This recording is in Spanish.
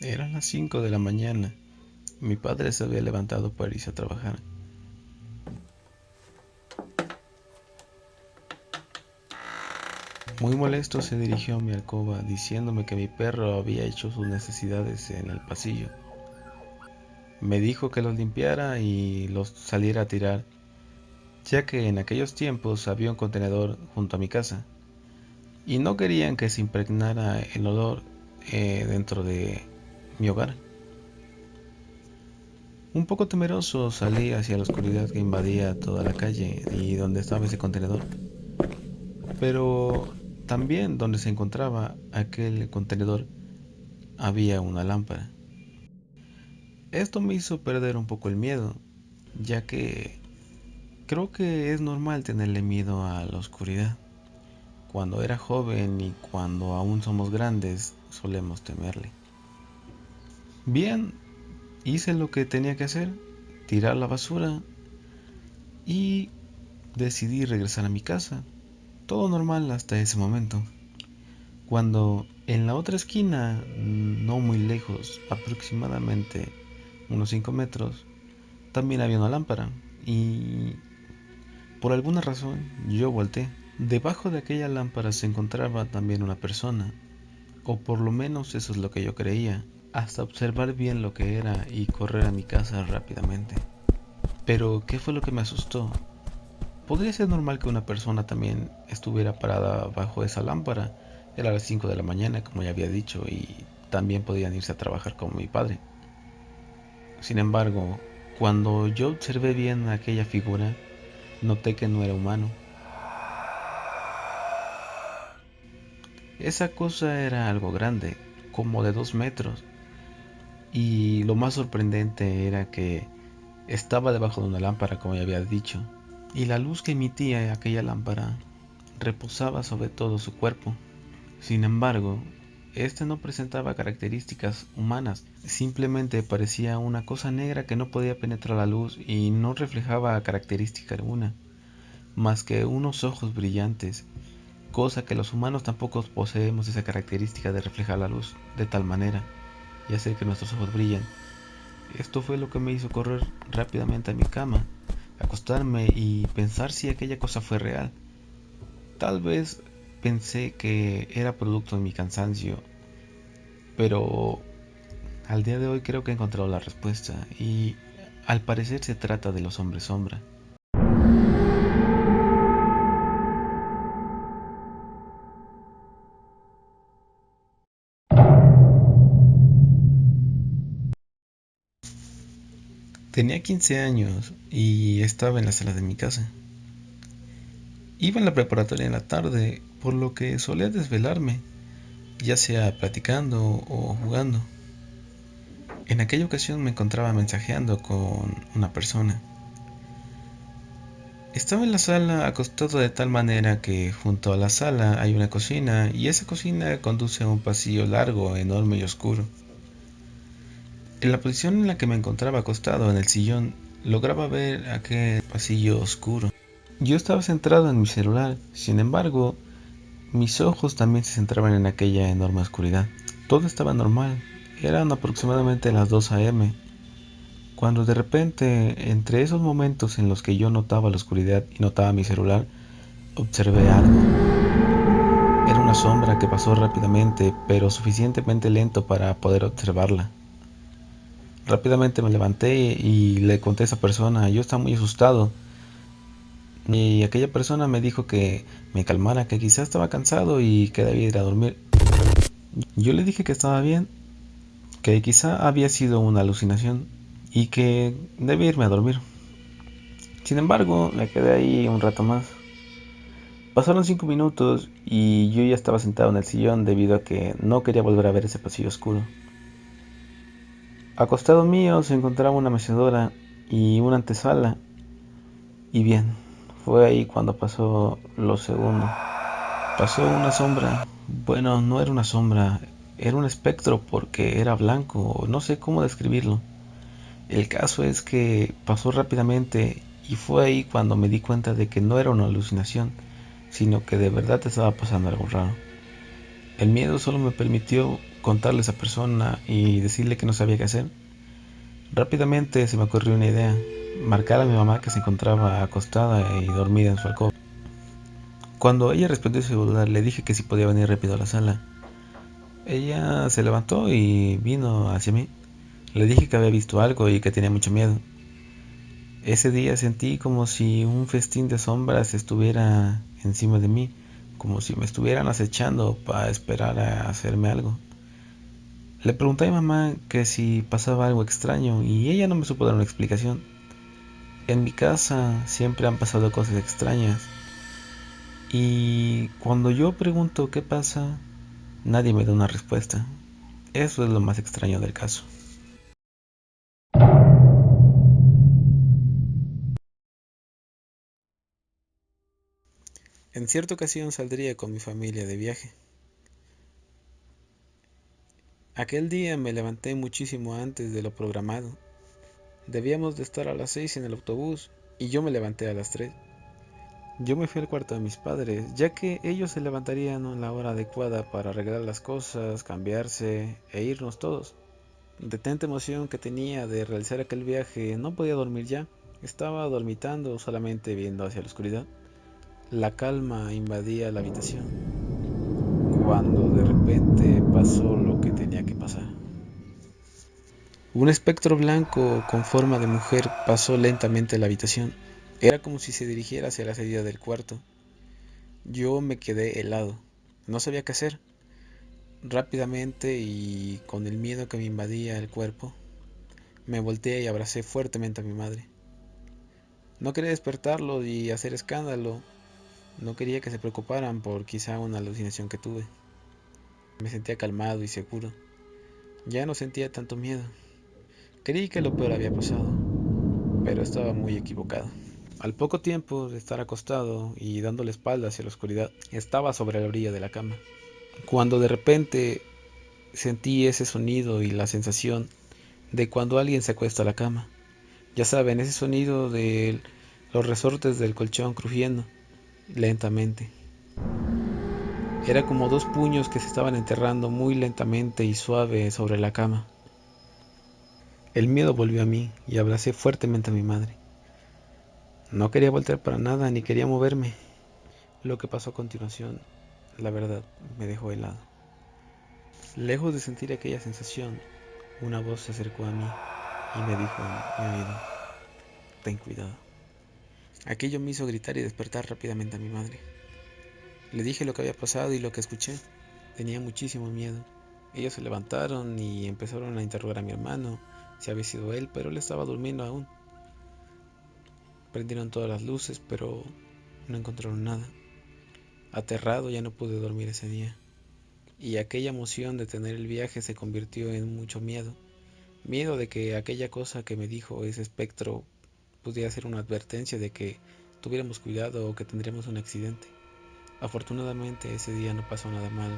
Eran las 5 de la mañana. Mi padre se había levantado para irse a trabajar. Muy molesto se dirigió a mi alcoba diciéndome que mi perro había hecho sus necesidades en el pasillo. Me dijo que los limpiara y los saliera a tirar, ya que en aquellos tiempos había un contenedor junto a mi casa y no querían que se impregnara el olor dentro de mi hogar. Un poco temeroso salí hacia la oscuridad que invadía toda la calle y donde estaba ese contenedor, pero también donde se encontraba aquel contenedor había una lámpara. Esto me hizo perder un poco el miedo, ya que creo que es normal tenerle miedo a la oscuridad. Cuando era joven y cuando aún somos grandes, solemos temerle. Bien, hice lo que tenía que hacer, tirar la basura y decidí regresar a mi casa. Todo normal hasta ese momento. Cuando en la otra esquina, no muy lejos, aproximadamente unos 5 metros, también había una lámpara y por alguna razón yo volteé. Debajo de aquella lámpara se encontraba también una persona, o por lo menos eso es lo que yo creía, hasta observar bien lo que era y correr a mi casa rápidamente. Pero, ¿qué fue lo que me asustó? Podría ser normal que una persona también estuviera parada bajo esa lámpara. Era las 5 de la mañana, como ya había dicho, y también podían irse a trabajar como mi padre. Sin embargo, cuando yo observé bien aquella figura, noté que no era humano. Esa cosa era algo grande, como de 2 metros, y lo más sorprendente era que estaba debajo de una lámpara, como ya había dicho, y la luz que emitía aquella lámpara reposaba sobre todo su cuerpo. Sin embargo, este no presentaba características humanas, simplemente parecía una cosa negra que no podía penetrar la luz y no reflejaba característica alguna, más que unos ojos brillantes, cosa que los humanos tampoco poseemos esa característica de reflejar la luz de tal manera y hacer que nuestros ojos brillen. Esto fue lo que me hizo correr rápidamente a mi cama, acostarme y pensar si aquella cosa fue real. Tal vez pensé que era producto de mi cansancio, pero al día de hoy creo que he encontrado la respuesta y al parecer se trata de los hombres sombra. Tenía 15 años y estaba en la sala de mi casa. Iba en la preparatoria en la tarde, por lo que solía desvelarme, ya sea platicando o jugando. En aquella ocasión me encontraba mensajeando con una persona. Estaba en la sala acostado de tal manera que junto a la sala hay una cocina y esa cocina conduce a un pasillo largo, enorme y oscuro. En la posición en la que me encontraba acostado en el sillón, lograba ver aquel pasillo oscuro. Yo estaba centrado en mi celular, sin embargo, mis ojos también se centraban en aquella enorme oscuridad. Todo estaba normal, eran aproximadamente las 2 a.m., cuando de repente, entre esos momentos en los que yo notaba la oscuridad y notaba mi celular, observé algo. Era una sombra que pasó rápidamente, pero suficientemente lento para poder observarla. Rápidamente me levanté y le conté a esa persona. Yo estaba muy asustado. Y aquella persona me dijo que me calmara, que quizás estaba cansado y que debía ir a dormir. Yo le dije que estaba bien, que quizá había sido una alucinación y que debía irme a dormir. Sin embargo, me quedé ahí un rato más. Pasaron 5 minutos y yo ya estaba sentado en el sillón debido a que no quería volver a ver ese pasillo oscuro. Acostado mío se encontraba una mecedora y una antesala. Y bien, fue ahí cuando pasó lo segundo. Pasó una sombra. Bueno, no era una sombra, era un espectro porque era blanco, no sé cómo describirlo. El caso es que pasó rápidamente y fue ahí cuando me di cuenta de que no era una alucinación, sino que de verdad estaba pasando algo raro. El miedo solo me permitió contarle a esa persona y decirle que no sabía qué hacer. Rápidamente se me ocurrió una idea: marcar a mi mamá, que se encontraba acostada y dormida en su alcoba. Cuando ella respondió su celular, le dije que si podía venir rápido a la sala. Ella se levantó y vino hacia mí. Le dije que había visto algo y que tenía mucho miedo. Ese día sentí como si un festín de sombras estuviera encima de mí, como si me estuvieran acechando para esperar a hacerme algo. Le pregunté a mi mamá que si pasaba algo extraño y ella no me supo dar una explicación. En mi casa siempre han pasado cosas extrañas y cuando yo pregunto qué pasa, nadie me da una respuesta. Eso es lo más extraño del caso. En cierta ocasión saldría con mi familia de viaje. Aquel día me levanté muchísimo antes de lo programado. Debíamos de estar a las 6 en el autobús y yo me levanté a las 3. Yo me fui al cuarto de mis padres, ya que ellos se levantarían a la hora adecuada para arreglar las cosas, cambiarse e irnos todos. De tanta emoción que tenía de realizar aquel viaje, no podía dormir ya. Estaba dormitando, solamente viendo hacia la oscuridad. La calma invadía la habitación, cuando de repente pasó lo que tenía que pasar. Un espectro blanco con forma de mujer pasó lentamente la habitación. Era como si se dirigiera hacia la salida del cuarto. Yo me quedé helado. No sabía qué hacer. Rápidamente y con el miedo que me invadía el cuerpo, me volteé y abracé fuertemente a mi madre. No quería despertarlo y hacer escándalo. No quería que se preocuparan por quizá una alucinación que tuve. Me sentía calmado y seguro. Ya no sentía tanto miedo. Creí que lo peor había pasado, pero estaba muy equivocado. Al poco tiempo de estar acostado y dando la espalda hacia la oscuridad, estaba sobre la orilla de la cama, cuando de repente sentí ese sonido y la sensación de cuando alguien se acuesta a la cama. Ya saben, ese sonido de los resortes del colchón crujiendo lentamente. Era como dos puños que se estaban enterrando muy lentamente y suave sobre la cama. El miedo volvió a mí y abracé fuertemente a mi madre. No quería voltear para nada ni quería moverme. Lo que pasó a continuación, la verdad, me dejó helado. Lejos de sentir aquella sensación, una voz se acercó a mí y me dijo en mi oído: ten cuidado. Aquello me hizo gritar y despertar rápidamente a mi madre. Le dije lo que había pasado y lo que escuché. Tenía muchísimo miedo. Ellos se levantaron y empezaron a interrogar a mi hermano si había sido él, pero él estaba durmiendo aún. Prendieron todas las luces, pero no encontraron nada. Aterrado, ya no pude dormir ese día. Y aquella emoción de tener el viaje se convirtió en mucho miedo. Miedo de que aquella cosa que me dijo ese espectro pudiera ser una advertencia de que tuviéramos cuidado o que tendríamos un accidente. Afortunadamente ese día no pasó nada malo